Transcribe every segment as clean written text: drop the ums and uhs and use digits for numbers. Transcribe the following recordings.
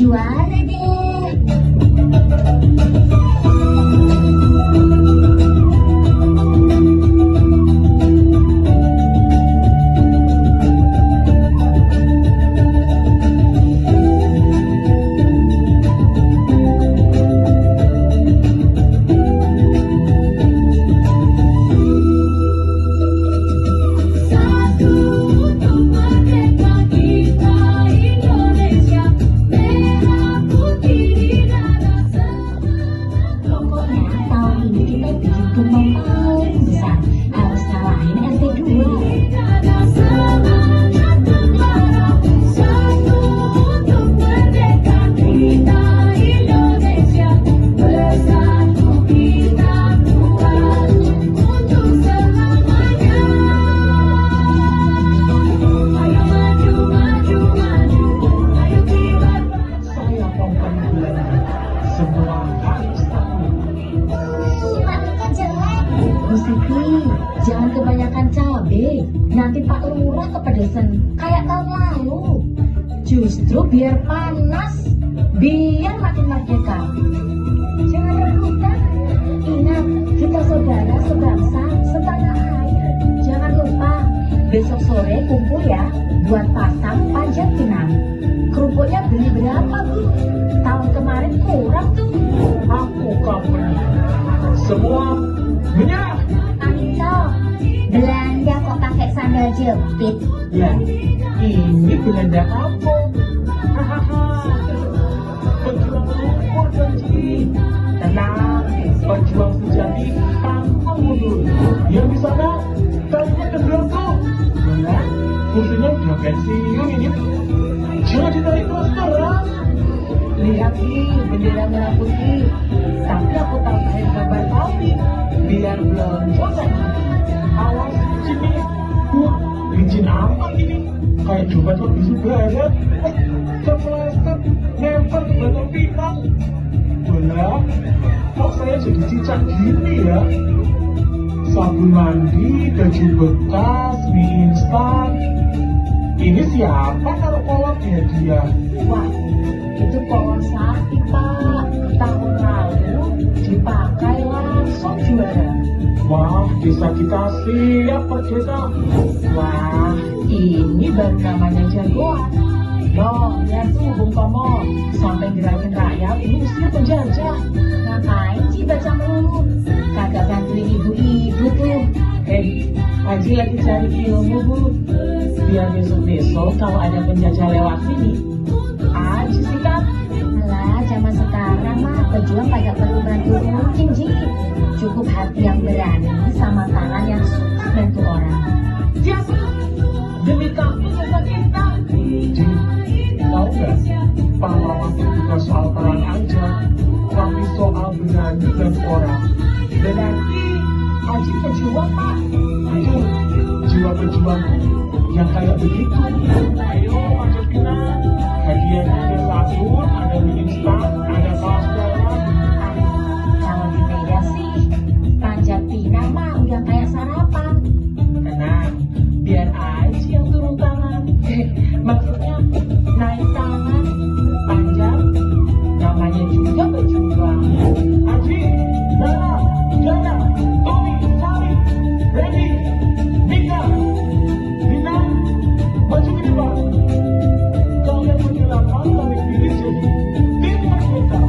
Juara deh. Jangan kebanyakan cabai, nanti Pak Lurah kepedesan kayak tahun lalu. Justru biar panas, biar makin merdeka. Jangan rebutan. Ingat, kita saudara sebangsa, setanah air. Jangan lupa, besok sore kumpul ya, buat pasang panjat pinang. Kerupuknya beli berapa, Bu? Tahun kemarin kurang tuh. Aku company. Semua menyerah. Belanda kok pakai sandal jepit? Ya, ini Belanda apa? Hahaha. Pejuang lumpur janji. Tenang, pejuang sejati pantang mundur. Yang di sana, tadinya kendor tuh. Ya, kursinya udah pensiun ini. Jangan ditarik terus. Lihat nih, bendera merah putih. Tapi aku tambahin gambar kopi, biar belanja kan. Awas sini, licin amat ini. Kayak dompet lebih sebarat. Kepleset, nempel ke batang pinang. Belah, kok saya jadi cicak gini ya? Sabun mandi, baju bekas, mie instan. Ini siapa kalau kolak ya dia? Wah, itu pohon sakti, Pak. Tahun lalu dipakai langsung juara. Wah, desa kita siap merdeka. Wah, ini baru namanya jagoan. Loh, lihat tuh Bung Tomo, sampai gerakin rakyat usir penjajah. Ngapain sih baca melulu? Kagak bantuin ibu-ibu tuh. Haji lagi cari ilmu, Bu. Biar besok-besok kalau ada penjajah lewat sini, Haji sikat. Alah, zaman sekarang mah pejuang kagak perlu bantu mungkin, Ji. Cukup hati yang berani sama tangan yang suka bantu orang. Siap, demi kampung desa kita. Ji, tahu nggak? Pahlawan itu bukan soal perang aja, tapi soal berani dan orang. Berarti Haji pejuang, Pak. Itu jiwa pejuang yang kayak begitu. Ayo, Panjat Pinang. Hadiahnya ada sabun, ada mie instan, ada kaos dalam. Kalau di beda sih, Panjat Pinang mah udah kayak sarapan. Tenang, biar Aji yang turun tangan. Maksudnya naik tangan, panjat, namanya juga berjuang. Aji, Dara, Jaya, Tommy, Sari, Randy, Mika, Dina, maju ke depan. Kalian menyelamkan kami pilih jadi tim merdeka.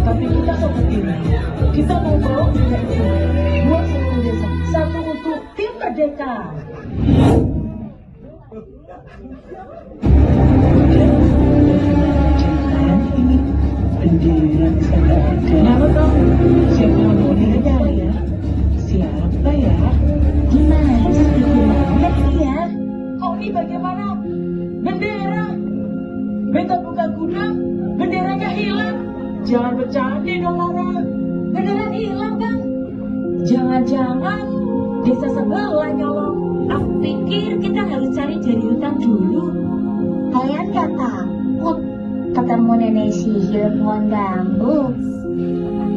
Tapi kita seperti ini, kita mau bawa bendera ini buat seluruh desa, satu untuk tim merdeka. Jangan ini bendera bisa ada. Kenapa kamu? Siapa yang mau lihat ya? Siapa ya? Gimana sih, gimana sih ya? Kok ini bagaimana? Bendera. Beta buka gudang, benderanya hilang. Jangan bercanda dong, Lara. Beneran hilang, Bang? Jangan-jangan desa sebelah nyolong. Aku pikir kita harus cari dari hutan dulu. Kalian gak takut ketemu nenek sihir pohon bambu?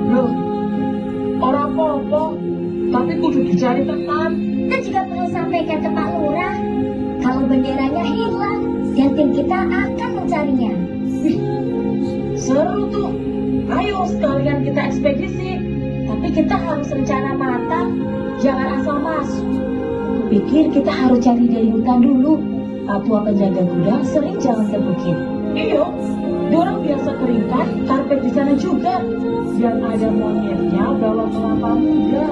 Loh, orang apa-apa, tapi kudu dicari teman. Kita juga perlu sampaikan ke Pak Lurah kalau benderanya hilang dan tim kita akan mencarinya. Wih, seru tuh. Ayo sekalian kita ekspedisi. Tapi kita harus rencana matang, jangan asal masuk. Kupikir kita harus cari dari hutan dulu. Patua penjaga gudang sering jalan ke bukit. Iyo, dorang biasa keringkan karpet di sana juga. Yang ada monyetnya bawa kelapa muda.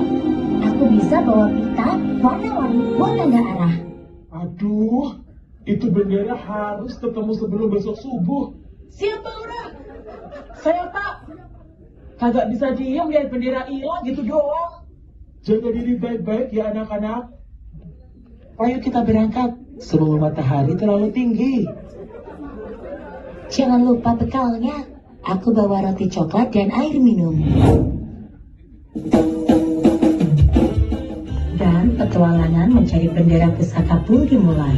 Aku bisa bawa pita warna-warni buat tanda arah. Aduh, itu bendera harus ketemu sebelum besok subuh. Siapa orang? Saya Pak. Kagak bisa diem lihat bendera hilang gitu doang. Jaga diri baik-baik ya anak-anak. Ayo kita berangkat sebelum matahari terlalu tinggi. Jangan lupa bekalnya. Aku bawa roti coklat dan air minum. Dan petualangan mencari bendera pusaka pun dimulai.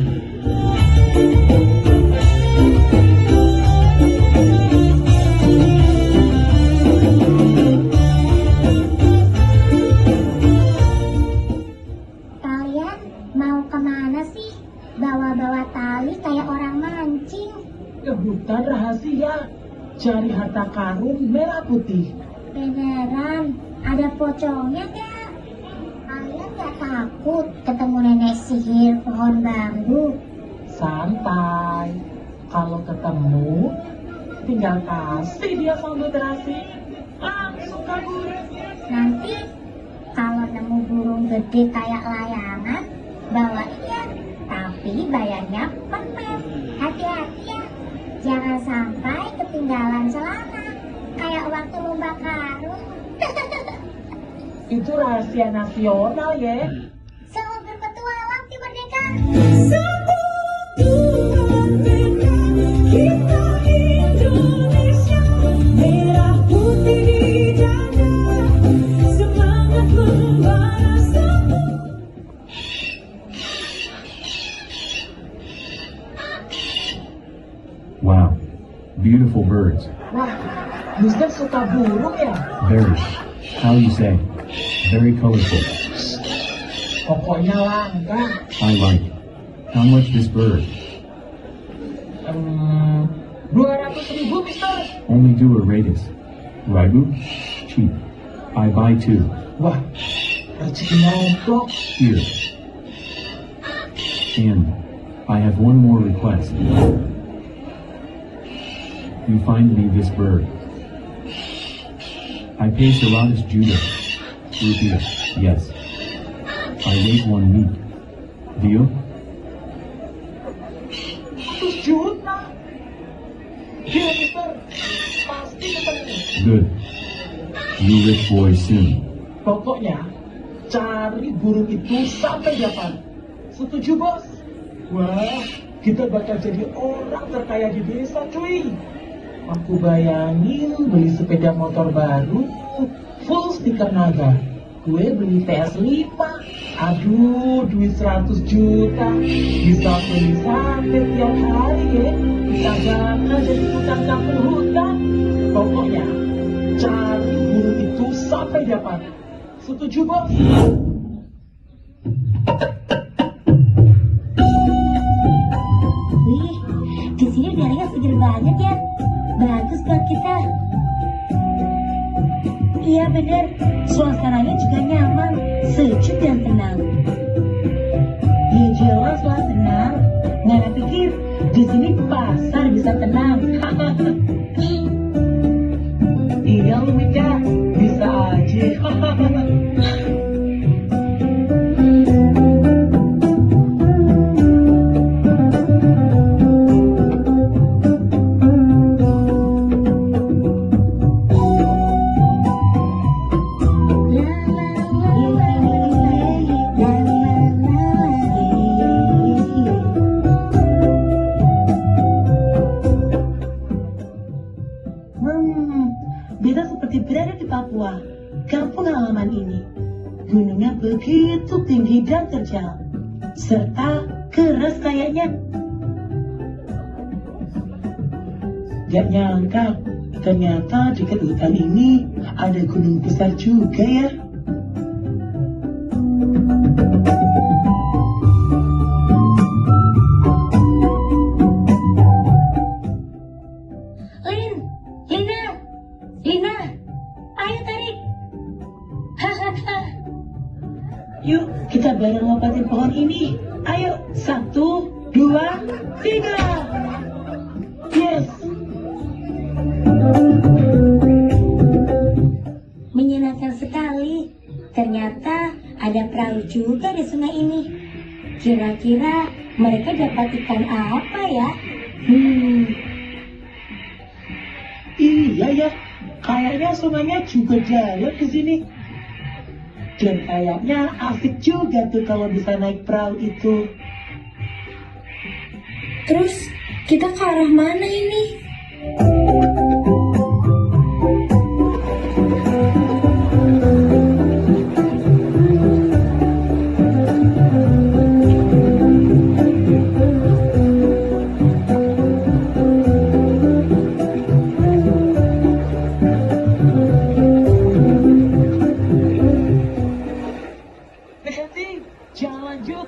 Kalian mau kemana sih? Bawa-bawa tali kayak orang mancing. Ke hutan rahasia. Cari harta karun merah putih. Beneran, ada pocongnya gak? Kalian gak takut ketemu nenek sihir pohon bambu? Santai. Kalau ketemu, tinggal kasih dia sambal terasi. Langsung kabur. Nanti kalau nemu burung gede kayak layangan, bawain ya. Tapi bayarnya permen. Hati-hati ya. Jangan sampai ketinggalan celana. Kayak waktu lomba karung. Itu rahasia nasional ya. Selamat berpetualang di Merdeka. Kita Indonesia, merah putih di dada, semangat membara semua. Wow, beautiful birds. Wah, Mister suka burung ya? Very, how you say, very colorful. Pokoknya langka. I like. How much this bird? 200.000 Mister. Only do a ratus. Raibu? Cheap. I buy two. Wah, rezeki nomplok. Here. And I have one more request. You find me this bird. I pay Seratus Judah. Rupiah, yes. I wait 1 week. Deal? 100 juta. Dia Mister, pasti ketemu. Good. You rich boys soon. Pokoknya, cari burung itu sampai dapat. Setuju bos? Wah, kita bakal jadi orang terkaya di desa cuy. Aku bayangin beli sepeda motor baru, full stiker naga. Gue beli PS5, aduh duit 100 juta. Bisa beli sate tiap hari ya. Kita bakal jadi tukang dapur hutan. Pokoknya, cari burung itu sampai dapat. Setuju bos? Wih, di sini udaranya seger banget ya. Bagus buat kita. Iya bener, suasananya juga nyaman, sejuk dan tenang. Ya jelas lah tenang. Nggak pikir di sini pasar bisa tenang. Iya lu Mika, bisa aja. Beta seperti berada di Papua, kampung halaman ini. Gunungnya begitu tinggi dan terjal. serta keras kayaknya. Gak nyangka, ternyata dekat hutan ini ada gunung besar juga ya. Lina, ayo tarik. Yuk, kita bareng lompatin pohon ini. Ayo, 1, 2, 3. Yes. Menyenangkan sekali. Ternyata ada perahu juga di sungai ini. Kira-kira mereka dapat ikan apa ya? Iya ya, kayaknya sungainya juga jalan di sini. Dan kayaknya asik juga tuh kalau bisa naik perahu itu. Terus kita ke arah mana ini? Hati-hati, jangan lanjut.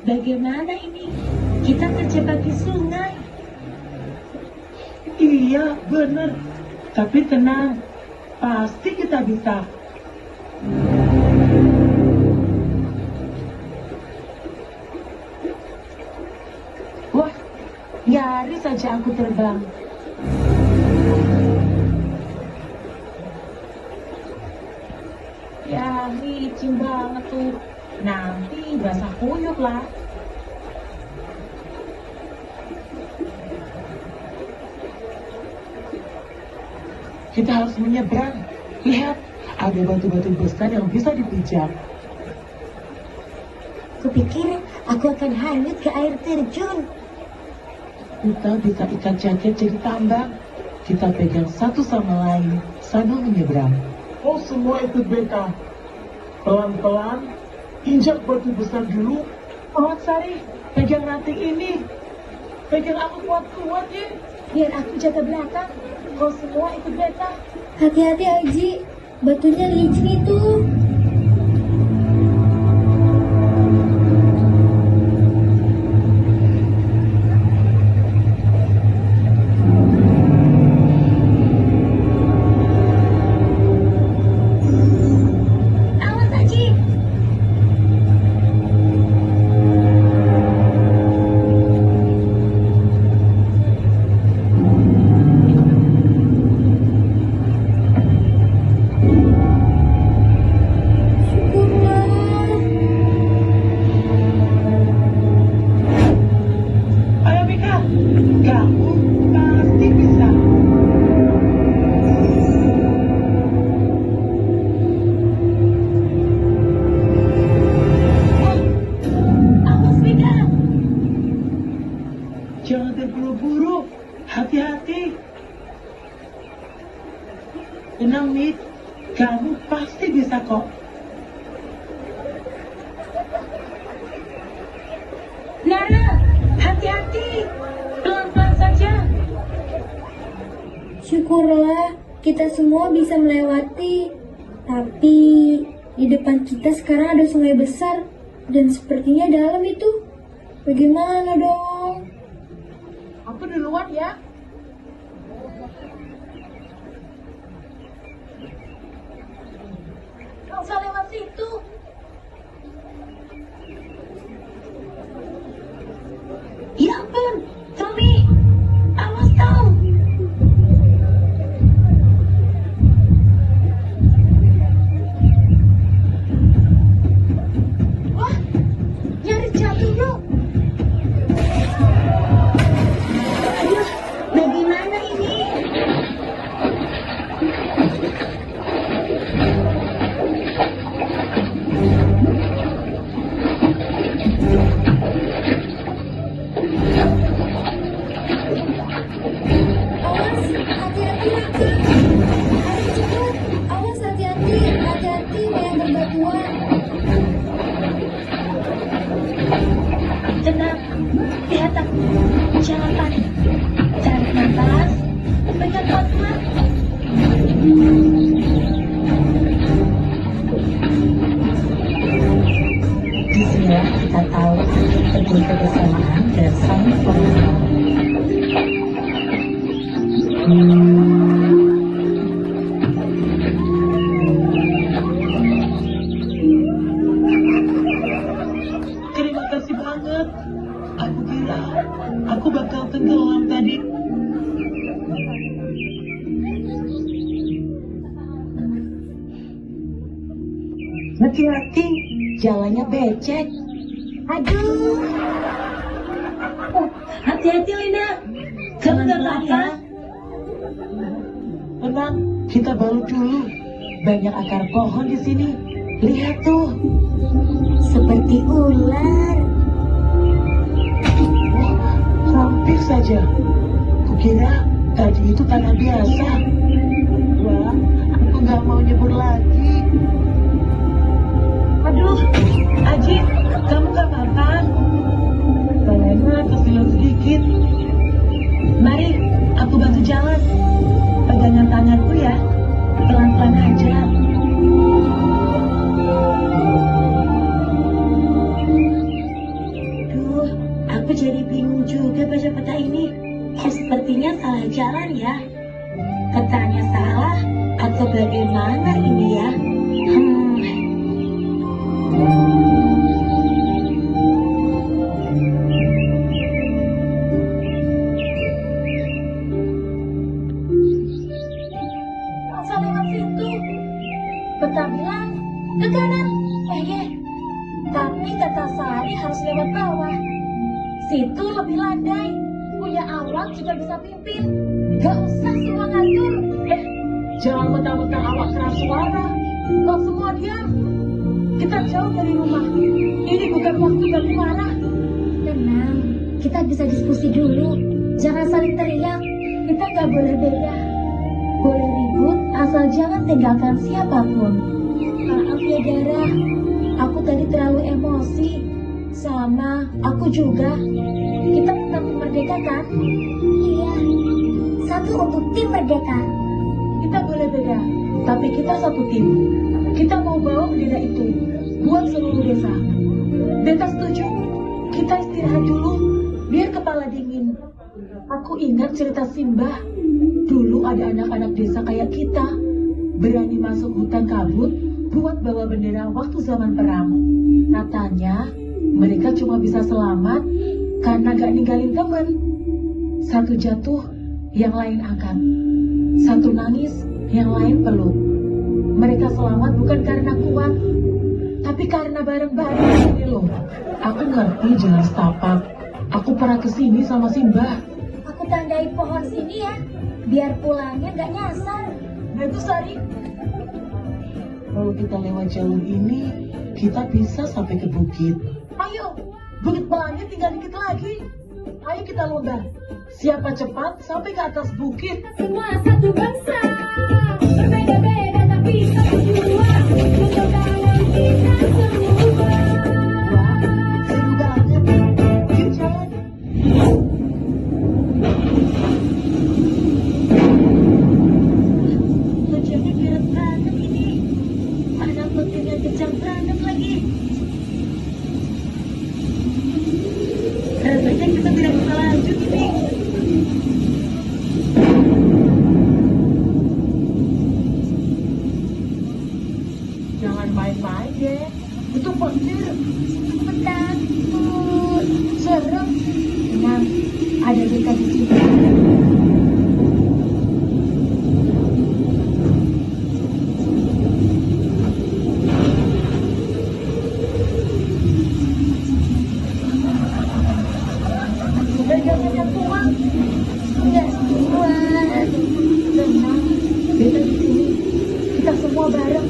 Bagaimana ini? Kita terjebak di sungai. Iya, bener. Tapi tenang, pasti kita bisa. Wah, nyaris saja aku terbang. Ya, licin banget tuh. Nanti basah kuyup lah. Kita harus menyeberang. Lihat, ada batu-batu besar yang bisa dipijak. Kupikir aku akan hanyut ke air terjun. Kita bisa ikat jaket jadi tambang. Kita pegang satu sama lain sambil menyeberang. Oh, semua ikut beta. Pelan-pelan, injak batu besar dulu. Oh, Sari, pegang ranting ini. Pegang aku kuat-kuat ya. Biar aku jaga belakang. Kau semua ikut beta. Hati-hati Aji, batunya licin itu. Awas Aji! Ayo Mika, kamu pasti bisa. Awas, Mika. Jangan terburu-buru, hati-hati. Tenang Mik, kamu pasti bisa kok. Nara, hati-hati. Pelan-pelan saja. Syukurlah kita semua bisa melewati. Tapi di depan kita sekarang ada sungai besar dan sepertinya dalam itu. Bagaimana dong? Aku duluan ya. Nggak usah lewat situ. Ya ampun, Tommy. Awas tau. Wah, nyaris jatuh bro. Aduh, bagaimana ini? Awas, hati-hati Mika. Ayo cepat. Awas hati-hati, hati-hati banyak berbatuan. Jangan panik. Tarik nafas. Pegang kuat-kuat. Disinilah kita tahu teguh kebersamaan dan saling pengertian. Terima kasih banget. Aku kira aku bakal tenggelam tadi. Hati-hati, jalannya becek. Aduh, Hati-hati Lina. Kamu nggak apa-apa. Tenang, kita baru dulu. Banyak akar pohon di sini. Lihat tuh. seperti ular. Hampir saja. Kukira tadi itu tanah biasa. Wah, aku nggak mau nyebur lagi. Aduh, Aji, kamu nggak apa-apa? Kayaknya kesilau sedikit. Mari, aku bantu jalan. Pegangan tanganku ya, pelan-pelan aja. Duh, aku jadi bingung juga baca peta ini. Sepertinya salah jalan ya. Petanya salah atau bagaimana ini ya? Masa lewat situ? Peta bilang ke kanan. Tapi kata Sari harus lewat bawah. Situ lebih landai. Punya awak juga bisa pimpin. Gak usah semua ngatur. Jangan mentang-mentang awak keras suara. Kau semua diam. Kita jauh dari rumah. Ini bukan waktu bagi marah. Tenang, kita bisa diskusi dulu. Jangan saling teriak. Kita gak boleh beda. Boleh ribut asal jangan tinggalkan siapapun. Maaf ya Dara, aku tadi terlalu emosi. Sama, aku juga. Kita tetap merdeka kan? Iya, satu untuk tim Merdeka. Kita boleh beda, tapi kita satu tim. Kita mau bawa bendera itu buat seluruh desa. Deta setuju? Kita istirahat dulu, biar kepala dingin. Aku ingat cerita Simba. Dulu ada anak-anak desa kayak kita, berani masuk hutan kabut buat bawa bendera waktu zaman perang. Katanya, mereka cuma bisa selamat karena gak ninggalin temen. Satu jatuh, yang lain angkat. Satu nangis, yang lain peluk. Mereka selamat bukan karena kuat, tapi karena bareng-bareng ini loh. Aku ngerti jalan setapak. Aku pernah kesini sama Simba. Aku tandai pohon sini ya, biar pulangnya gak nyasar. Nah itu Sari. Kalau kita lewat jalur ini, kita bisa sampai ke bukit. Ayo, bukit pelangnya tinggal dikit lagi. Ayo kita lomba. Siapa cepat sampai ke atas bukit. Semua satu bangsa, berbeda-beda tapi satu jua. Untuk dalam kita semua. Wah, seru banget. Yuk jalan. Hujannya berat banget ini. Ada petirnya kencang banget lagi. Rasanya kita tidak bisa lanjut ini. Jangan main-main deh. Itu petir. Takut. Serem. Tenang, ada kita di sini. Pegangan yang kuat. Nggak kuat. Tenang, beta di sini. Kita semua bareng.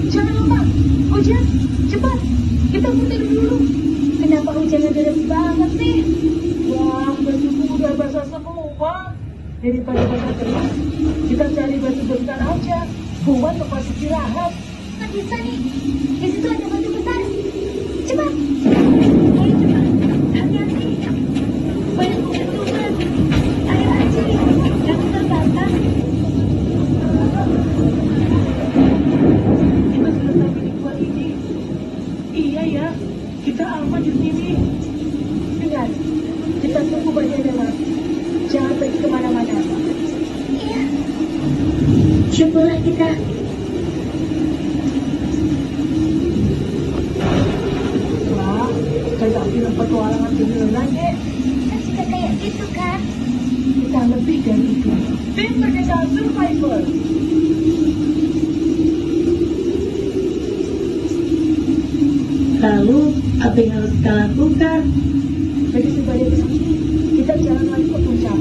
Jangan lupa, hujan, cepat. Kita muter dulu. Kenapa hujannya deras banget sih? Wah, bajuku udah basah semua. Daripada basah terus, kita cari batu bentar aja buat tempat istirahat. Nggak bisa nih. Di situ ada batu besar. Cepat. Ayo cepat, hati-hati. Banyak bukit tuh. Kita aman di sini. Ingat, kita tunggu bagian dalam. Jangan pergi kemana-mana. Iya. Syukurlah kita. Wah, kayak film petualangan beneran deh. Kan suka kayak gitu kan? Kita lebih dari itu. Tim Merdeka Survivor. Lalu, apa yang harus kita lakukan? Bagi sebagai pesaksi, kita jalan lagi ke puncak.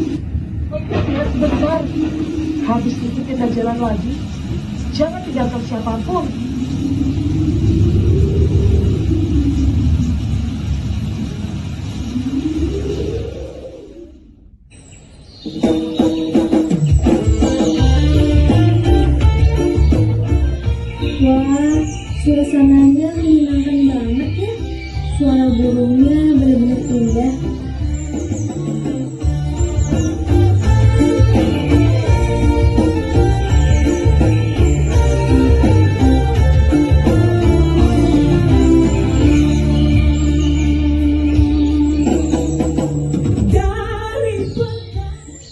Lihat sebentar. Habis itu kita jalan lagi. Jangan tinggalkan siapapun. Wah, suasananya menyenangkan banget ya. Suara burungnya benar-benar indah.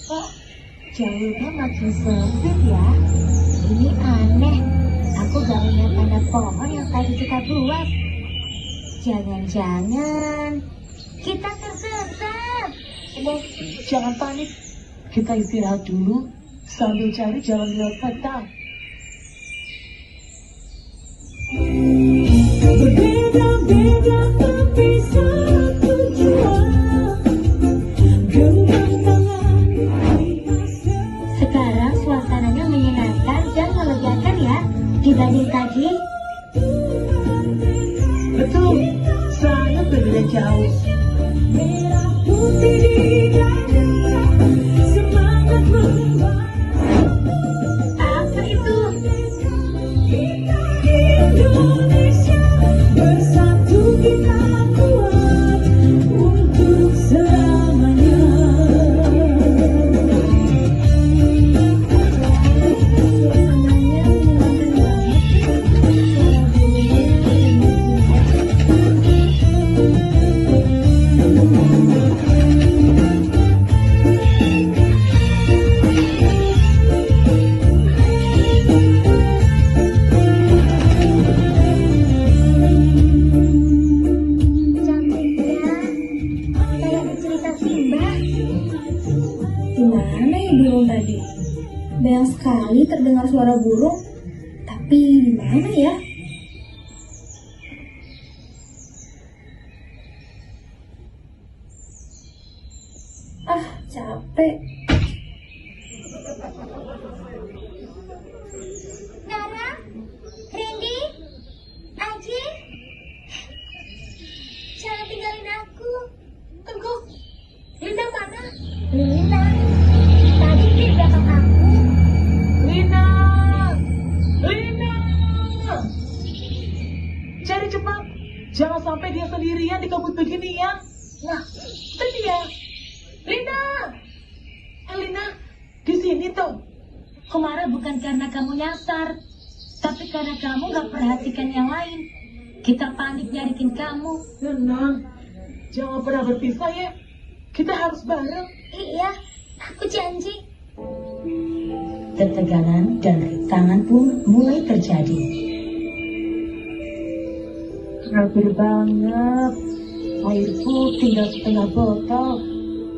Kok jalurnya makin sempit ya? Ini aneh. Aku gak melihat tanda pohon yang tadi kita buat. Jangan-jangan kita tersesat. Jangan panik. Kita istirahat dulu sambil cari jalan lewat peta. Berbeda-beda tapi satu jua. Genggam tangan Sekarang suasananya menyenangkan dan melegakan ya dibanding tadi. Betul, sangat berbeda jauh. merah putih di dada. Semangat membara. Apa itu? Kita Indonesia bersatu kita kuat untuk selamanya. Suasananya menyenangkan banget ya. Suara burungnya Cantiknya. Kayak di cerita Simba. Gimana ya burung tadi? Banyak sekali terdengar suara burung, tapi di mana ya? Ah, capek. Nara, Randy, Aji, jangan tinggalin aku. Tunggu. Linda mana? Lina, tadi di belakang aku. Lina! Lina! Cari cepat. Jangan sampai dia sendirian di kabut begini ya. Nah, itu dia. Lina! Lina, di sini tuh. Kemarin bukan karena kamu nyasar, tapi karena kamu gak perhatikan yang lain. Kita panik nyariin kamu. Tenang. Jangan pernah berpisah ya. Kita harus bareng. Iya, aku janji. Ketegangan dan rintangan pun mulai terjadi. Hampir banget. Airku tinggal setengah botol.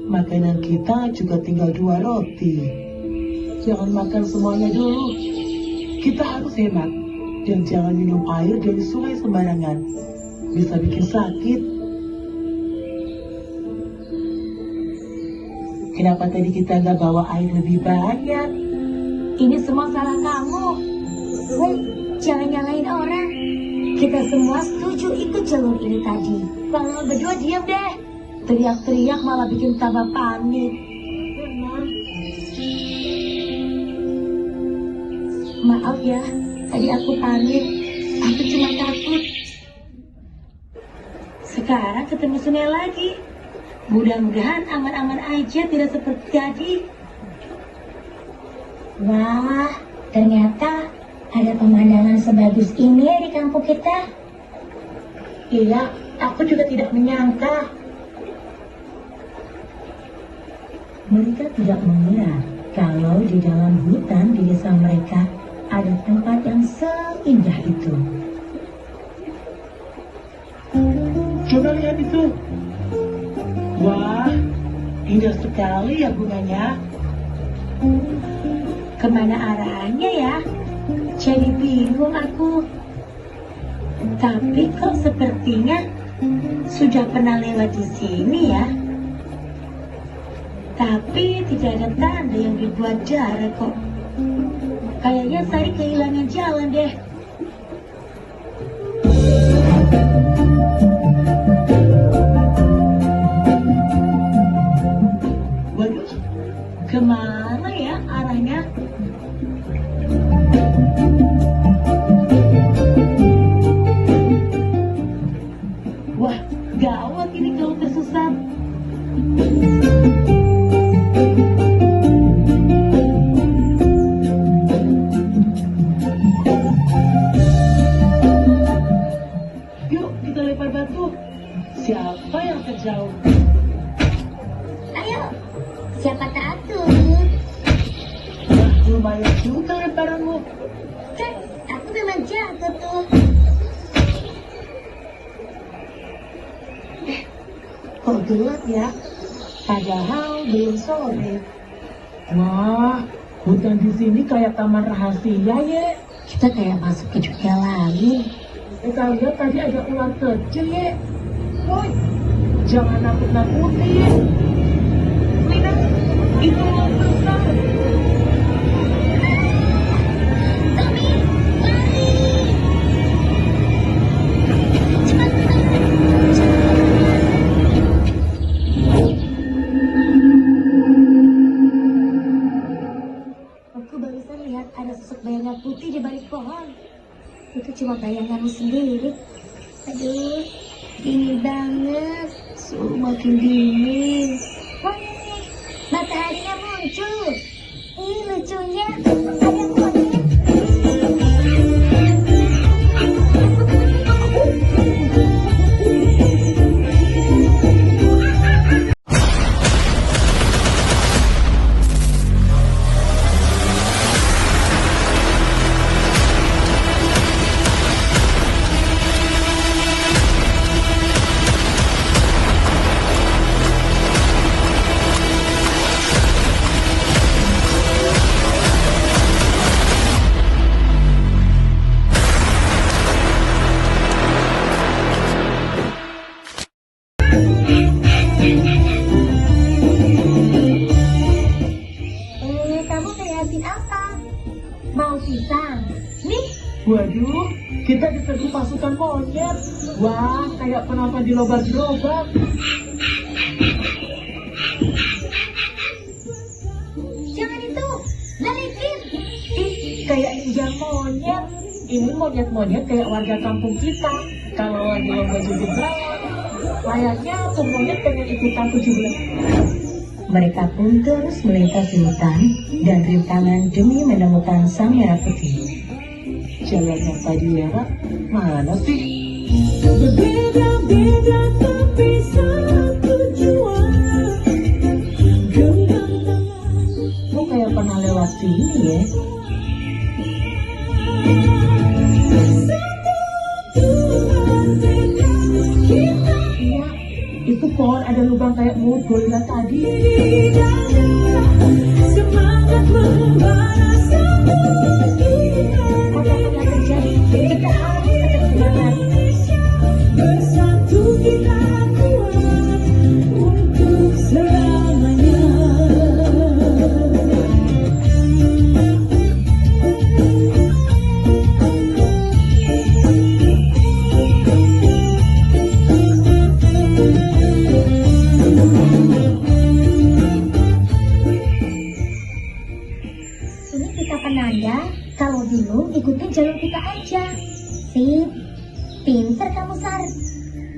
Makanan kita juga tinggal 2 roti. Jangan makan semuanya dulu. Kita harus hemat. Dan jangan minum air dari sungai sembarangan. Bisa bikin sakit. Kenapa tadi kita nggak bawa air lebih banyak? Ini semua salah kamu. Woi, jangan nyalain orang. Kita semua setuju ikut jalur ini tadi. Kalian berdua diam deh. Teriak-teriak malah bikin tambah panik. Maaf ya, tadi aku panik. Aku cuma takut. Sekarang ketemu sungai lagi. Mudah-mudahan aman-aman aja, tidak seperti tadi. Wah, ternyata ada pemandangan sebagus ini di kampung kita. Iya, aku juga tidak menyangka. Mereka tidak mengira kalau di dalam hutan di desa mereka ada tempat yang seindah itu. Coba lihat itu. Wah, indah sekali ya bunganya. Kemana arahnya ya? Jadi bingung aku. Tapi kok sepertinya sudah pernah lewat di sini ya. Tapi tidak ada tanda yang dibuat jarak kok. Kayaknya saya kehilangan jalan deh. Waduh, kemana ya arahnya? Wah, gawat ini kalau tersesat. Yuk, kita lempar batu. Siapa yang terjauh? Ayo, siapa takut? Wah, lumayan juga lemparanmu. Kan, aku memang jago tuh. Kok gelap ya? Padahal belum sore. Wah, hutan di sini kayak taman rahasia ya. Kita kayak masuk ke dunia lain. Kita lihat tadi ada ular kecil ya. Woi, jangan nakut-nakutin. Lihat, itu ular besar. Tommy, lari! Cepat, Aku barusan lihat ada sosok bayangan putih di balik pohon. Itu cuma bayanganmu sendiri. Aduh, dingin banget. Suhu makin dingin. Wah, mataharinya muncul. Ih, lucunya. Ada monyet. Kamu kreatif apa? Mau pisang? Nih, Waduh, kita diserbu pasukan monyet. Wah, kayak penonton di lomba gerobak. Jangan itu. Balikin. Kayak ninja monyet. Ini monyet-monyet kayak warga kampung kita. Kalau lagi lomba joget berawan, layaknya tuh monyet pengen ikutan 17. mereka pun terus melintasi hutan dan rintangan demi menemukan sang merah putih. Jalan yang tadi lewat, mana sih? Berbeda-beda tapi satu jua. Genggam tangan. Kok kayak pernah lewat sini ya? Tuhan tekad kita Iya, itu pohon ada lubang kayak mulut gorila tadi. di dada. Semangat membara semua kita. Apa-apa terjadi, kita harus tetap semangat. Bersatu kita kuat untuk selamanya. Ini kita penanda kalau dulu ikutin jalur kita aja. Sip, pinter kamu Sar.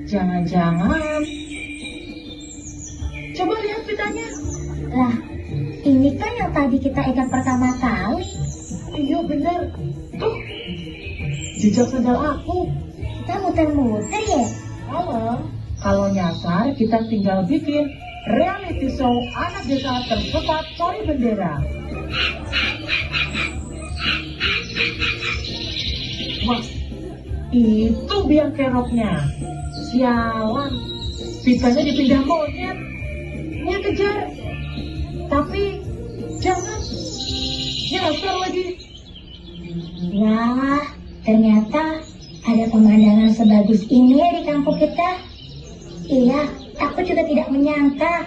Jangan-jangan. Coba lihat pitanya. Lah, ini kan yang tadi kita ikat pertama kali. Iya bener. Tuh, jejak sandal aku. Kita muter-muter ya. Kalem, kalau nyasar kita tinggal bikin reality show anak desa tersesat cari bendera. Wah, itu biang keroknya. Sialan, pitanya dipindah monyet. Dia kejar, tapi jangan nyasar lagi. Wah, ternyata ada pemandangan sebagus ini di kampung kita. Iya, aku juga tidak menyangka.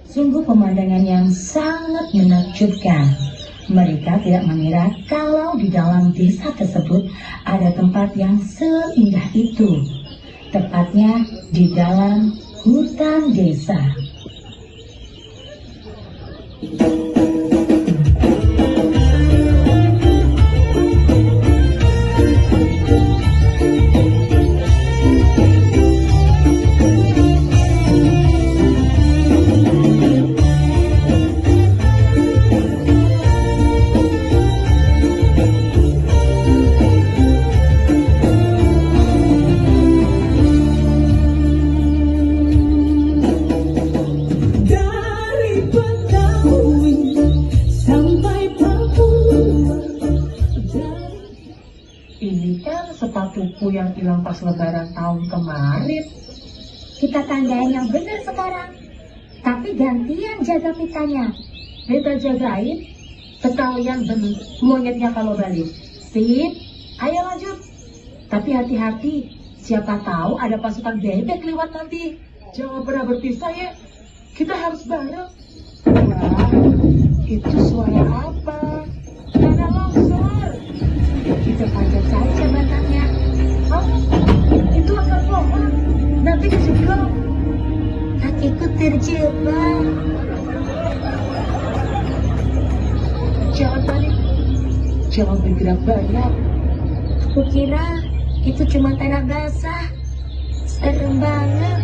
Sungguh pemandangan yang sangat menakjubkan. Mereka tidak mengira kalau di dalam desa tersebut ada tempat yang seindah itu. Tepatnya di dalam hutan desa. Dari Betawi sampai Papua. Ini kan sepatuku yang hilang pas lebaran tahun kemarin. Kita tandain yang benar sekarang. Tapi gantian jaga pitanya. Beta jagain, sekalian beli monyetnya kalau balik. Sip, ayo lanjut. Tapi hati-hati, siapa tahu ada pasukan bebek lewat nanti. Jangan pernah berpisah ya, kita harus bareng. Wah, itu suara apa? Tanah longsor. Kita panjat saja batangnya. Oh, itu akar pohon. Nanti kejeblok. Kakiku terjebak. Jangan panik, jangan bergerak banyak. Aku kira itu cuma tanah basah. Serem banget.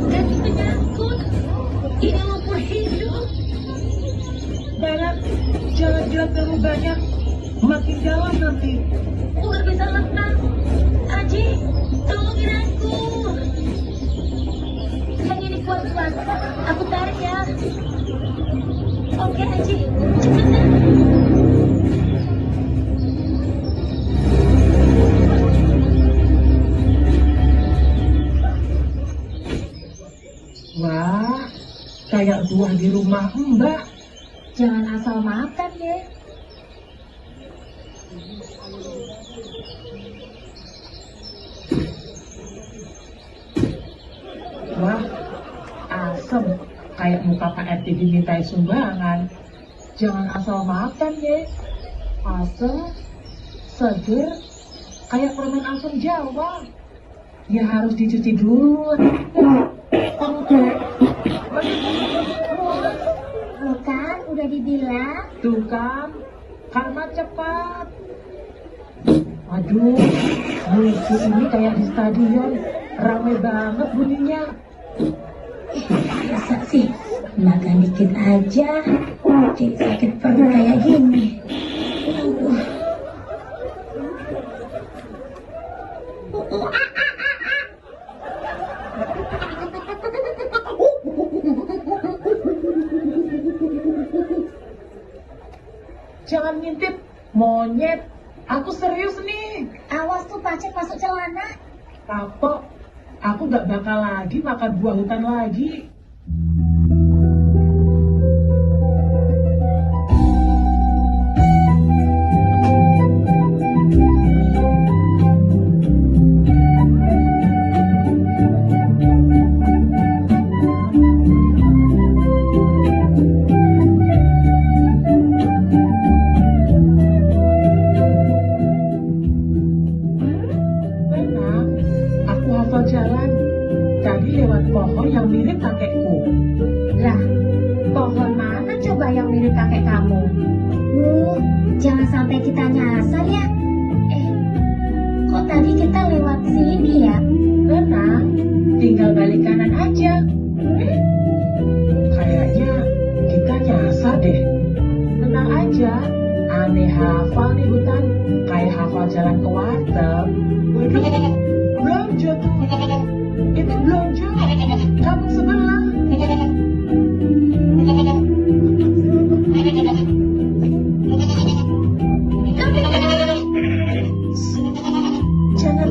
Kakiku nyangkut. Ini lumpur hidup. Barat, jangan gerak terlalu banyak. Makin dalam nanti. Aku nggak bisa renang. Aji, tolongin aku. Yang ini kuat-kuat. Aku tarik ya. Oke, Aji. Cepetan. Wah, kayak buah di rumah Mbak. Jangan asal makan ya. Wah, asem. Kayak muka Pak RT dimintai sumbangan. Jangan asal makan ya. Asem, seger, kayak permen asam Jawa. Ya harus dicuci dulu. Bukan, udah dibilang. Tuh kan, karma cepat. Aduh, lucu ini kayak di stadion. Ramai banget bunyinya. Biasa sih, makan dikit aja. Jadi sakit perut kayak gini. Jangan ngintip, monyet. Aku serius nih. Awas tuh pacek masuk celana. Kapok, aku gak bakal lagi makan buah hutan lagi.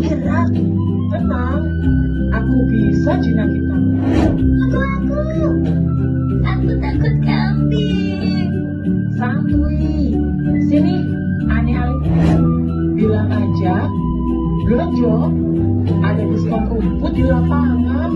gerak. Tenang, aku bisa jinakin kamu. Aku takut kambing. Santuy. Sini, aneh Alif. Bilang aja, Gejo, ada diskon rumput di lapangan.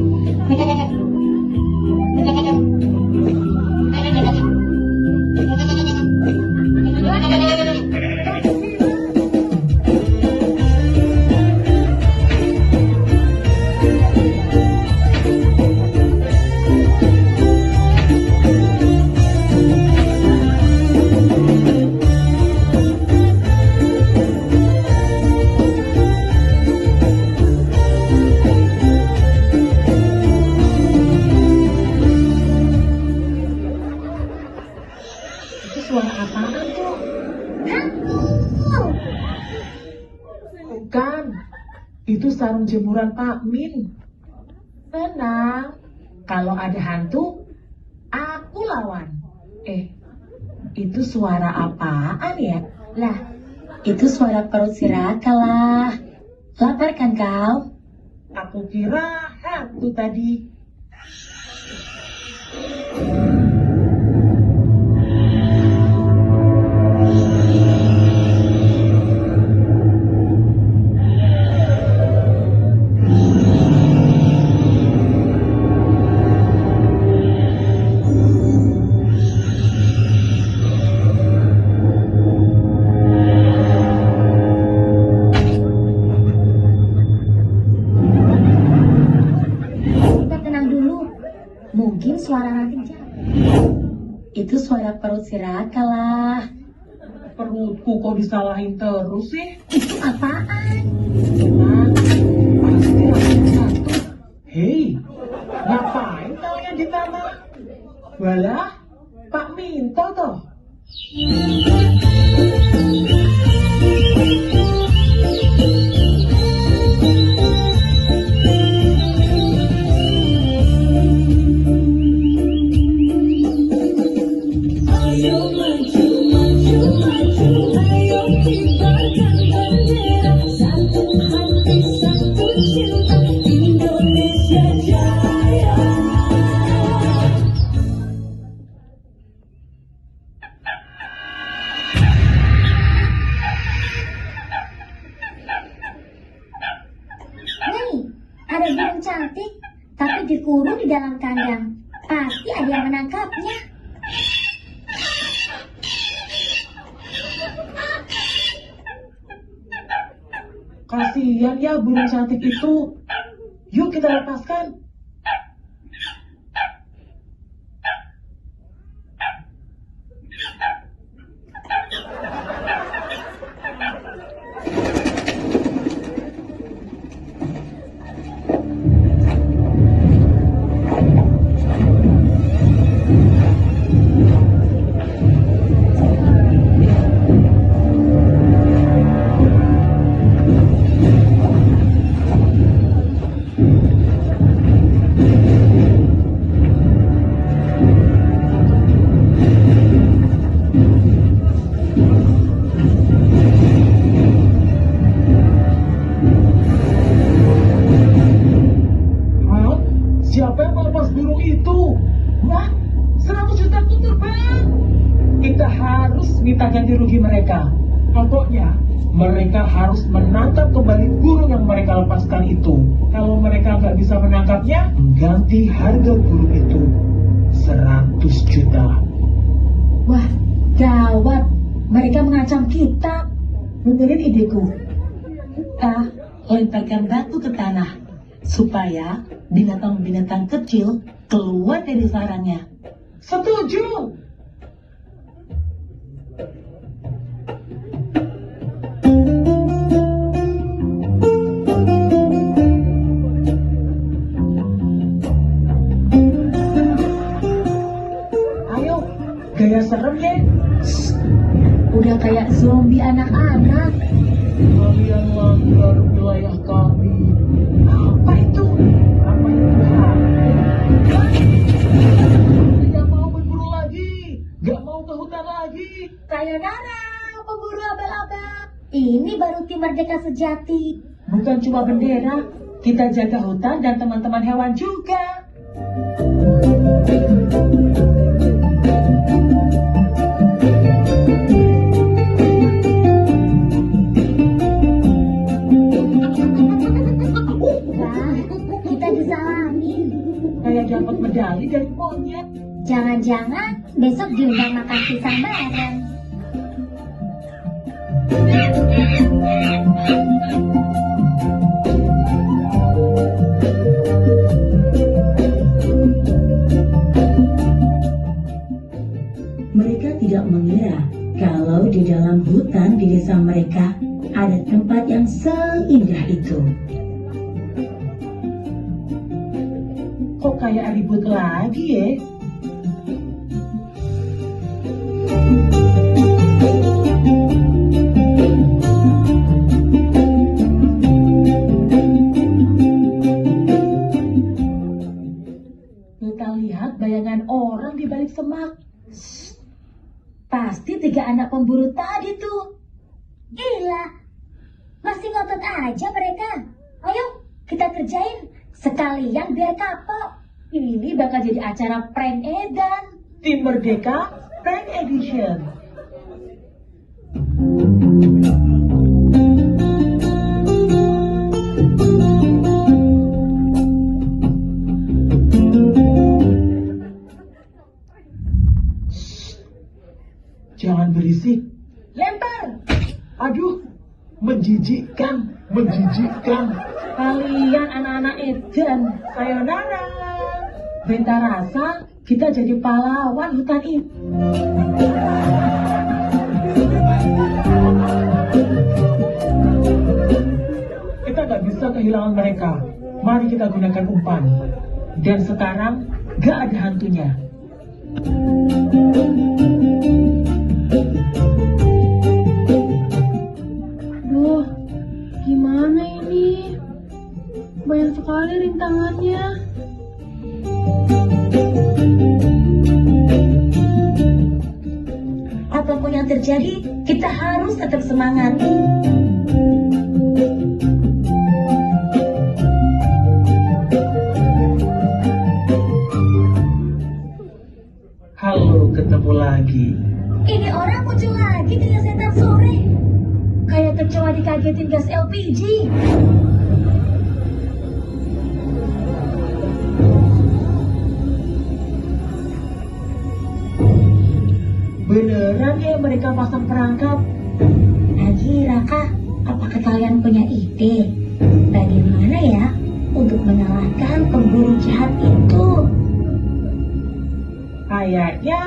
Itu suara apaan tuh? Bukan, itu sarung jemuran Pak Min. Tenang, kalau ada hantu, aku lawan. Itu suara apaan ya? Lah, itu suara perut si Raka lah. Lapar kan kau? Aku kira hantu tadi. Kita tenang dulu. Mungkin suara Raka kejam. Itu suara perut si Raka lah. Perutku kok disalahin terus sih? Itu apaan? Tenang, pasti ada satu. Hei, ngapain kalian di tanah? Walah, Pak Minto toh. Ayo maju, maju, maju, ayo kibarkan bendera. Satu hati, satu cinta, Indonesia Jaya. Nih, ada burung cantik, tapi dikurung di dalam kandang. Pasti ada yang menangkapnya. Kasihan ya burung cantik itu. Yuk kita lepaskan. Hah? Siapa yang melepas burung itu? Wah, 100 juta pun terbang. Kita harus minta ganti rugi mereka. Pokoknya, mereka harus menangkap kembali burung yang mereka lepaskan itu. Kalau mereka nggak bisa menangkapnya, ganti harga burung itu 100 juta. Wah, gawat. Mereka mengancam kita. Dengerin ideku. Kita lemparkan batu ke tanah supaya binatang-binatang kecil keluar dari sarangnya. Setuju. Ayo, gaya serem ya. Udah kayak zombie anak-anak. Kalian langgar wilayah kami. Apa itu? Apa itu hantu? Tidak mau berburu lagi. Gak mau ke hutan lagi. Sayonara, pemburu abal-abal. Ini baru tim merdeka sejati. Bukan cuma bendera, kita jaga hutan dan teman-teman hewan juga. Wah, kita disalamin. Kayak dapat medali dari monyet. Jangan-jangan besok diundang makan pisang bareng. Mereka tidak mengira kalau di dalam hutan di desa mereka ada tempat yang seindah itu. Kok kayak ribut lagi ya? Kita lihat bayangan orang di balik semak. Pasti 3 anak pemburu tadi tuh. Gila, masih ngotot aja mereka. Ayo, kita kerjain. Sekalian biar kapok. Ini bakal jadi acara prank edan. Tim Merdeka Prank Edition. Jangan berisik. Lempar. Aduh, menjijikkan, menjijikkan. Kalian anak-anak edan. Sayonara. Beta rasa kita jadi pahlawan hutan ini. Kita nggak bisa kehilangan mereka. Mari kita gunakan umpan. Dan sekarang gak ada hantunya. Duh, gimana ini? Banyak sekali rintangannya. Apapun yang terjadi, kita harus tetap semangat. Halo, ketemu lagi. Ini orang muncul lagi kayak setan sore. Kayak kecoa dikagetin gas LPG. Beneran ya mereka pasang perangkap? Lagi Raka, apakah kalian punya ide? Bagaimana ya untuk mengalahkan pemburu jahat itu? Kayaknya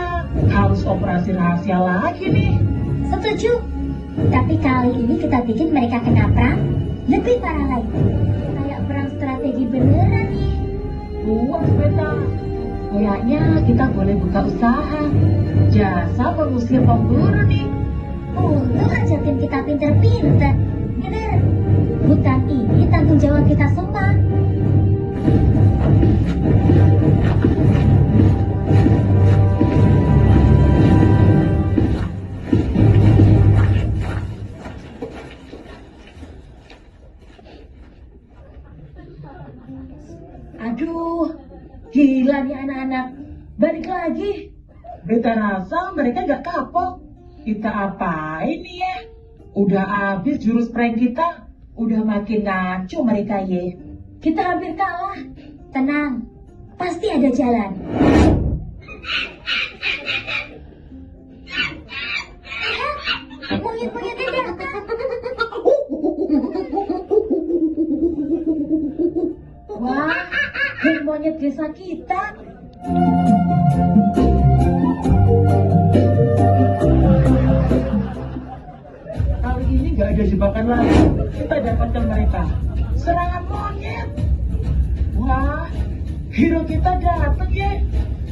harus operasi rahasia lagi nih. Setuju. Tapi kali ini kita bikin mereka kena perang lebih parah lagi. Kayak perang strategi beneran nih. Luas beta. Kayaknya kita boleh buka usaha. Jasa mengusir pemburu nih. Untung aja tim kita pinter-pinter. Bener. Hutan ini tanggung jawab kita semua. Aduh, gila nih anak-anak. Balik lagi. Beta rasa mereka gak kapok. Kita apain nih ya? Udah habis jurus prank kita. Udah makin ngaco mereka ya. Kita hampir kalah. Tenang, pasti ada jalan. Monyet-monyetnya datang. Wah, geng monyet desa kita. Kali ini gak ada jebakan lagi. Kita dapatkan mereka. Serangan monyet. Wah, hero kita datang ya.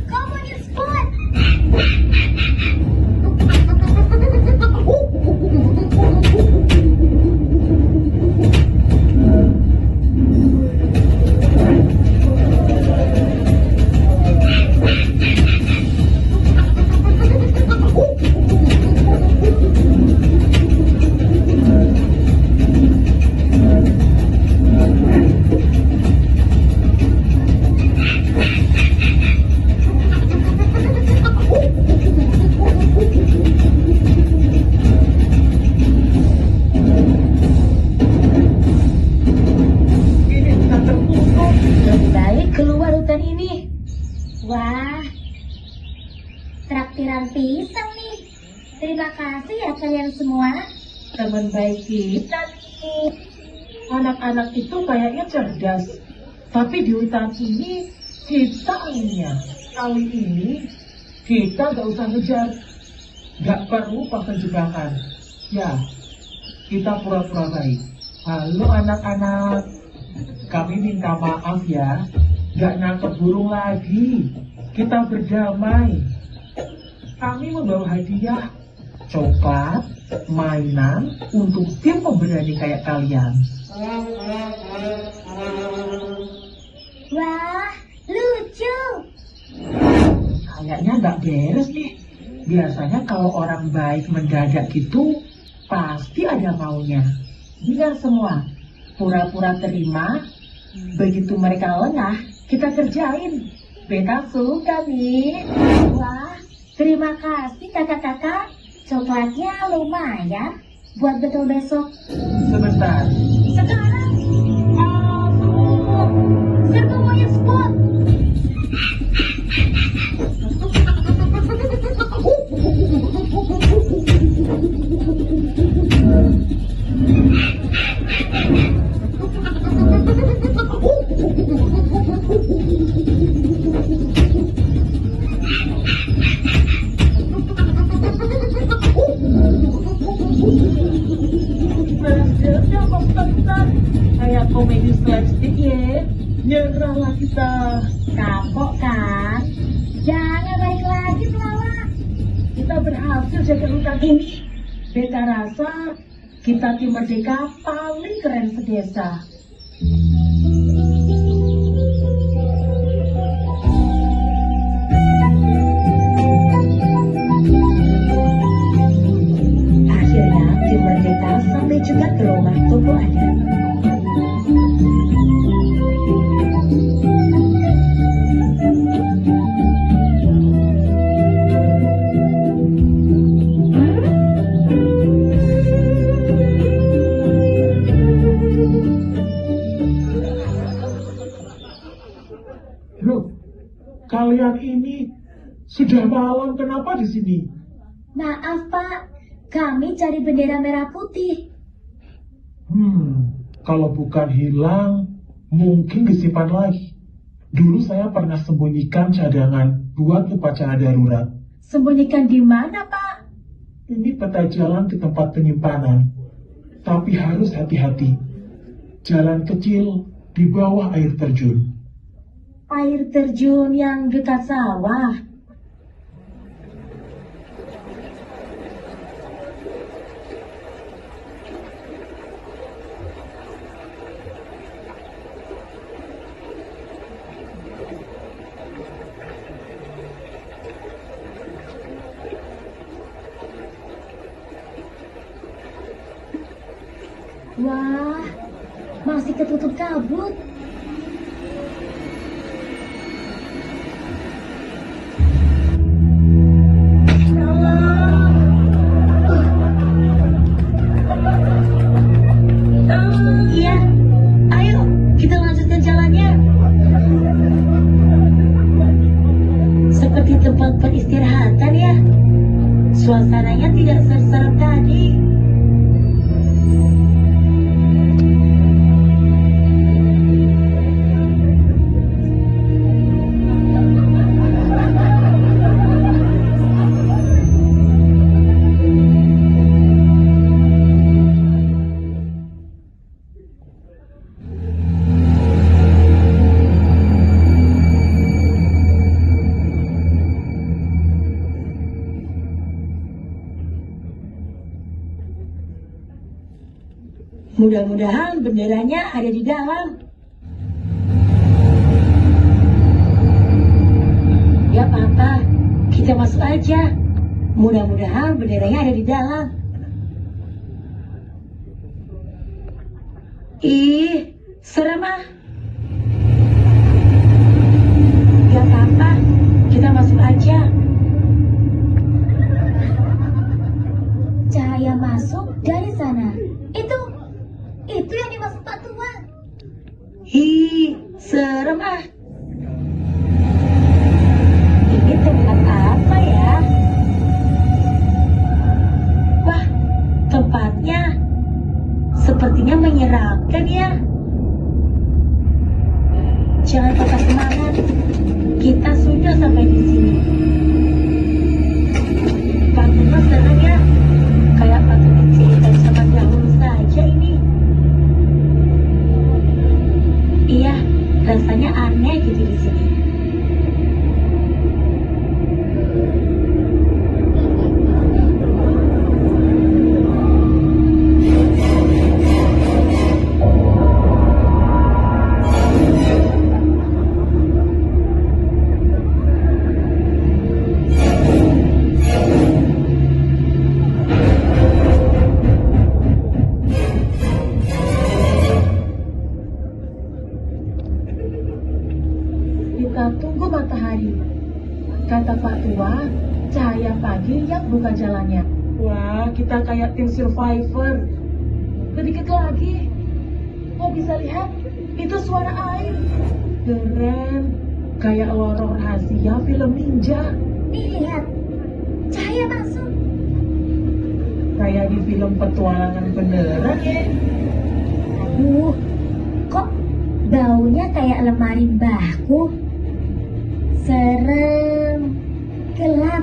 Kau monyet squad. teman baik kita nih. Anak-anak itu kayaknya cerdas. Tapi di hutan ini kita anginnya. Kali ini kita gak usah ngejar. Gak perlu pakai jebakan. Ya, kita pura-pura baik. Halo anak-anak, kami minta maaf ya. Gak nangkep burung lagi. Kita berdamai. Kami membawa hadiah, coklat, mainan untuk tim pemberani kayak kalian. Wah, lucu. Kayaknya nggak beres nih. Biasanya kalau orang baik mendadak gitu, pasti ada maunya. Dengar semua, pura-pura terima. Begitu mereka lengah, kita kerjain. Beta suka nih. Wah, terima kasih kakak-kakak. Coklatnya lumayan buat betul besok. Sebentar. Sekarang, semuanya spot. Berhasilnya Pak, kayak komedi slapstick ya. Nyerahlah kita. Kapok kan? Jangan balik lagi melawan. Kita berhasil jaga hutan ini. Beta rasa kita tim merdeka paling keren sedesa. Akhirnya tim merdeka sampai juga ke rumah tokoh adat. Loh, kalian ini sudah malam kenapa di sini? Maaf Pak, kami cari bendera merah putih. Kalau bukan hilang, mungkin disimpan lagi. Dulu saya pernah sembunyikan cadangan buat upacara darurat. Sembunyikan di mana, Pak? Ini peta jalan ke tempat penyimpanan. Tapi harus hati-hati. Jalan kecil di bawah air terjun. Air terjun yang dekat sawah. Wah, masih ketutup kabut. Iya, ayo kita lanjutkan jalannya. Seperti tempat peristirahatan ya. Suasananya tidak serem tadi. Mudah-mudahan benderanya ada di dalam. Ya Papa, kita masuk aja. Mudah-mudahan benderanya ada di dalam. Ih, serem ah. Ya Papa, kita masuk aja. Cahaya masuk dari sana. Itu yang dimaksud Pak Tua. Hi, serem ah. Ini tempat apa ya? Wah, tempatnya Kelihatannya menyeramkan ya. Jangan patah semangat. Kita sudah sampai di sini. Patutnya senang ya. Kayak patut diceritain sama dahulu saja ini. Iya, rasanya aneh gitu di sini. Kita tunggu matahari. Kata Pak Tua, cahaya pagi yang buka jalannya. Wah, kita kayak tim survivor. Sedikit lagi. Mau bisa lihat? Itu suara air. Keren. Kayak lorong rahasia film ninja. Nih lihat, cahaya masuk. Kayak di film petualangan beneran ya. Aduh, kok baunya kayak lemari mbahku? Serem, gelap.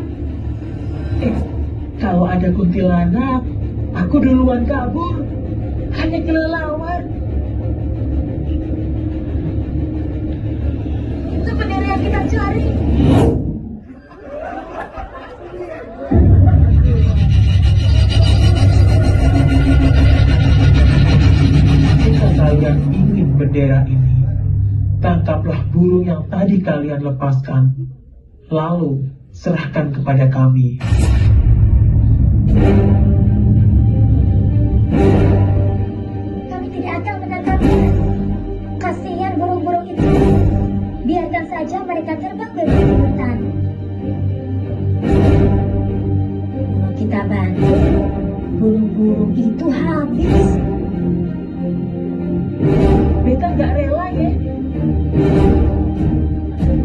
Kalau ada kuntilanak, aku duluan kabur. Hanya kelelawar. Itu bendera yang kita cari. Jika kalian ingin bendera ini, tangkaplah burung yang tadi kalian lepaskan, lalu serahkan kepada kami. Kami tidak akan menangkapnya. Kasihan burung-burung itu. Biarkan saja mereka terbang bebas di hutan. Kalau kita bantu, burung-burung itu habis. Beta nggak rela ya.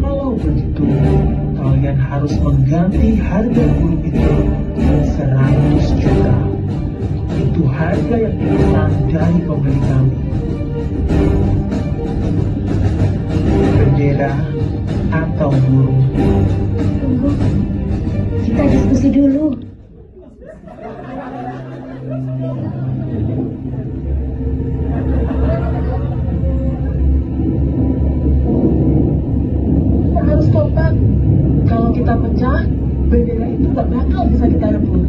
Kalau begitu, kalian harus mengganti harga burung itu 100 juta. Itu harga yang dipesan dari pembeli kami. Bendera atau burung? Tunggu, kita diskusi dulu. Kita harus kompak. Kalau kita pecah, bendera itu nggak bakal bisa kita rebut.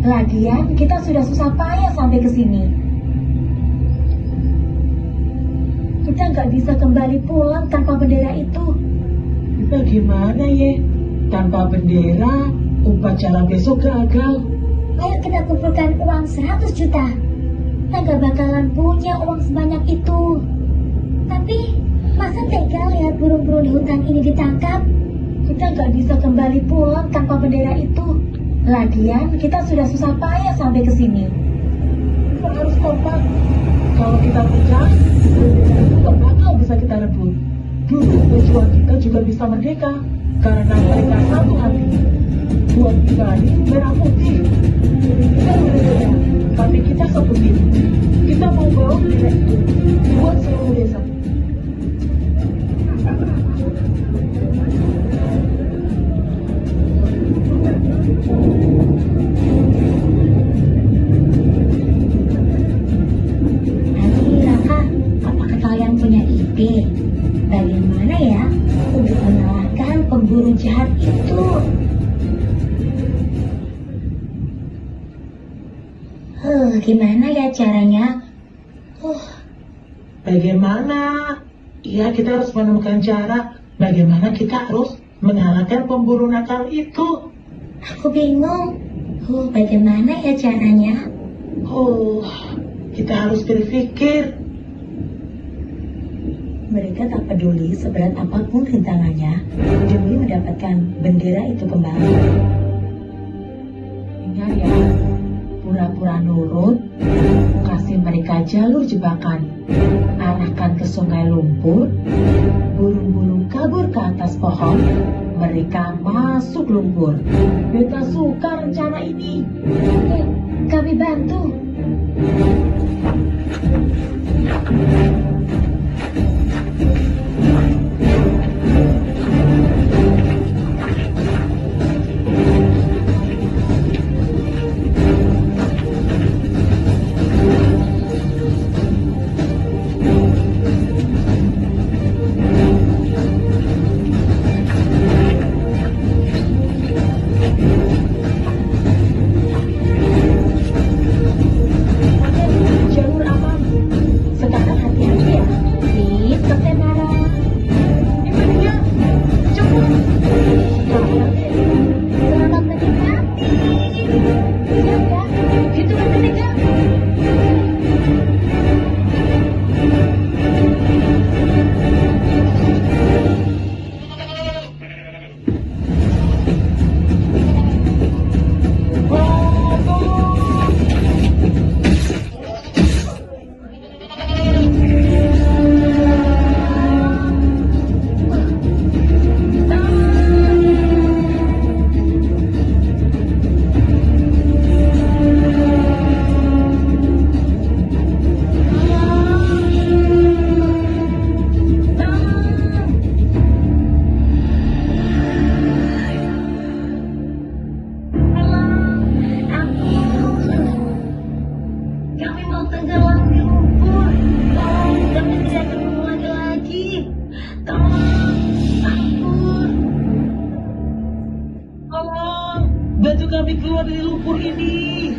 Lagian kita sudah susah payah sampai ke sini. Kita nggak bisa kembali pulang tanpa bendera itu. Kita gimana ya? Tanpa bendera, upacara besok gagal. Ayo kita kumpulkan uang 100 juta. Kita gak bakalan punya uang sebanyak itu. Tapi, masa tega lihat burung-burung di hutan ini ditangkap? Kita nggak bisa kembali pulang tanpa bendera itu. Lagian kita sudah susah payah sampai ke sini. Kita harus kompak. Kalau kita pecah, bendera itu nggak bakal bisa kita rebut. Dulu pejuang kita juga bisa merdeka karena mereka satu hati. Buat kita ini merah putih. Kita berbeda, tapi kita satu tim. Kita mau bawa bendera itu buat seluruh desa. Nanti Raka, apakah kalian punya ide? Bagaimana ya untuk mengalahkan pemburu jahat itu? Gimana ya caranya? Bagaimana? Ya, kita harus menemukan cara bagaimana kita harus mengalahkan pemburu nakal itu. Aku bingung. Bagaimana ya caranya? Kita harus berpikir. Mereka tak peduli seberat apapun rintangannya demi mendapatkan bendera itu kembali. Ingat ya, pura-pura nurut, kasih mereka jalur jebakan, arahkan ke sungai lumpur, burung-burung kabur ke atas pohon, mereka masuk lumpur. Beta suka rencana ini. kami bantu. Jalur aman. Sekarang hati-hati ya. Sip, Kapten Nara. Ini dia. Cepat. Selamat menikmati. Siap ya. Hitungan ketiga. Kami mau tenggelam di lumpur. Tolong, kami tidak ketemu lagi. Tolong, ampun. Tolong, bantu kami keluar dari lumpur ini.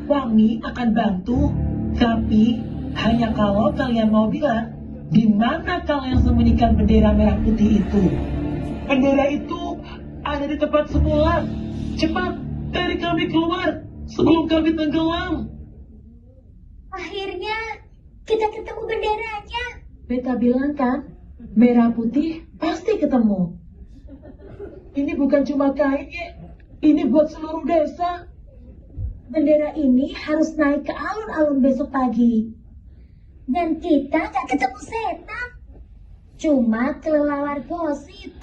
Kami akan bantu, tapi hanya kalau kalian mau bilang di mana kalian sembunyikan bendera merah putih itu. Bendera itu ada di tempat semula. Cepat, tarik kami keluar sebelum kami tenggelam. Akhirnya kita ketemu benderanya. Beta bilang kan, merah putih pasti ketemu. Ini bukan cuma kain ya, ini buat seluruh desa. Bendera ini harus naik ke alun-alun besok pagi. Dan kita gak ketemu setan. Cuma kelelawar gosip.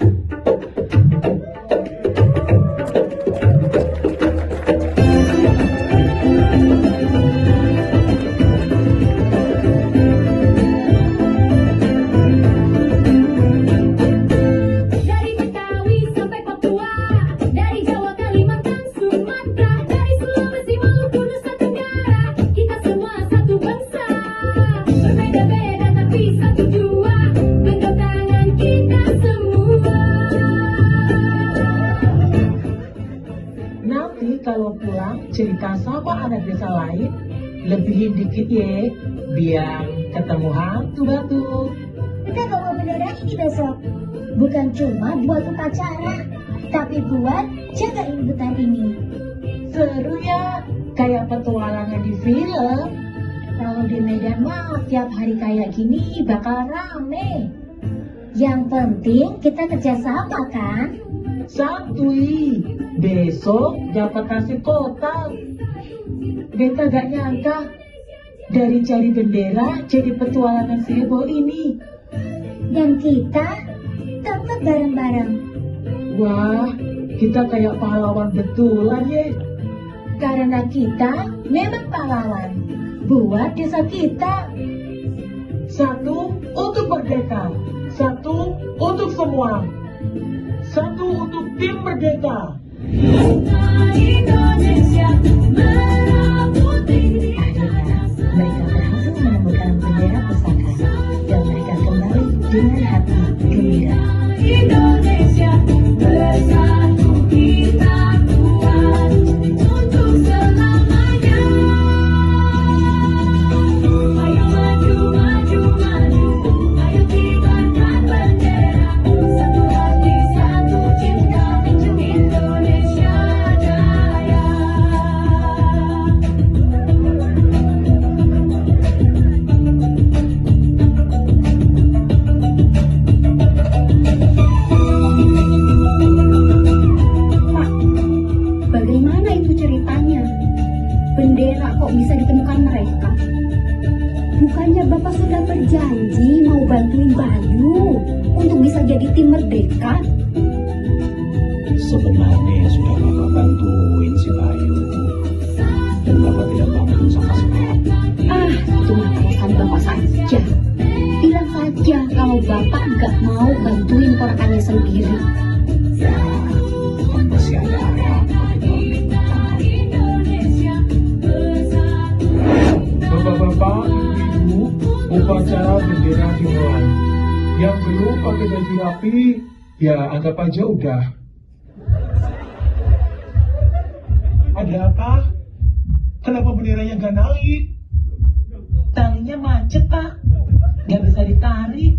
Dari Betawi sampai Papua, dari Jawa, Kalimantan, Sumatera, dari Sulawesi, Maluku, Nusa Tenggara, kita semua satu bangsa. Berbeda-beda tapi satu jua, bentuk tangan kita semua. Nanti kalau pulang cerita sama anak desa lain, lebihin dikit ya, biar ketemu hantu batu. Kita bawa bendera ini besok. Bukan cuma buat upacara, tapi buat jagain hutan ini. Seru ya, kayak petualangan di film. Kalau di Medan mah tiap hari kayak gini bakal rame. Yang penting kita kerjasama kan? Santui, besok dapat kasih kotak. Beta gak nyangka dari cari bendera jadi petualangan seheboh ini. Dan kita tetap bareng-bareng. Wah, kita kayak pahlawan betulan ya. Karena kita memang pahlawan buat desa kita. Satu untuk merdeka, satu untuk semua, satu untuk tim merdeka. Indonesia merah putih. Akhirnya mereka berhasil menemukan bendera pusaka dan mereka kembali dengan hati gembira. Indonesia bersatu kita kuat untuk selamanya. Ayo maju, maju, maju. Ayo kibarkan bendera. Satu hati, satu cinta. Indonesia jaya. Pak, bagaimana itu ceritanya? Bendera kok bisa ditemukan mereka? Bukannya Bapak sudah berjanji mau bantuin Bayu untuk bisa jadi tim merdeka? Sebenarnya sudah Bapak bantuin si Bayu. Dan saja. Bilang saja kalau bapak nggak mau bantuin ponakannya sendiri. Masih ada area. Bapak-bapak, ibu-ibu, upacara bendera dimulai. Yang belum pakai baju rapi, ya anggap aja udah. Ada apa? Kenapa benderanya nggak naik? Talinya macet, Pak. Nggak bisa ditarik.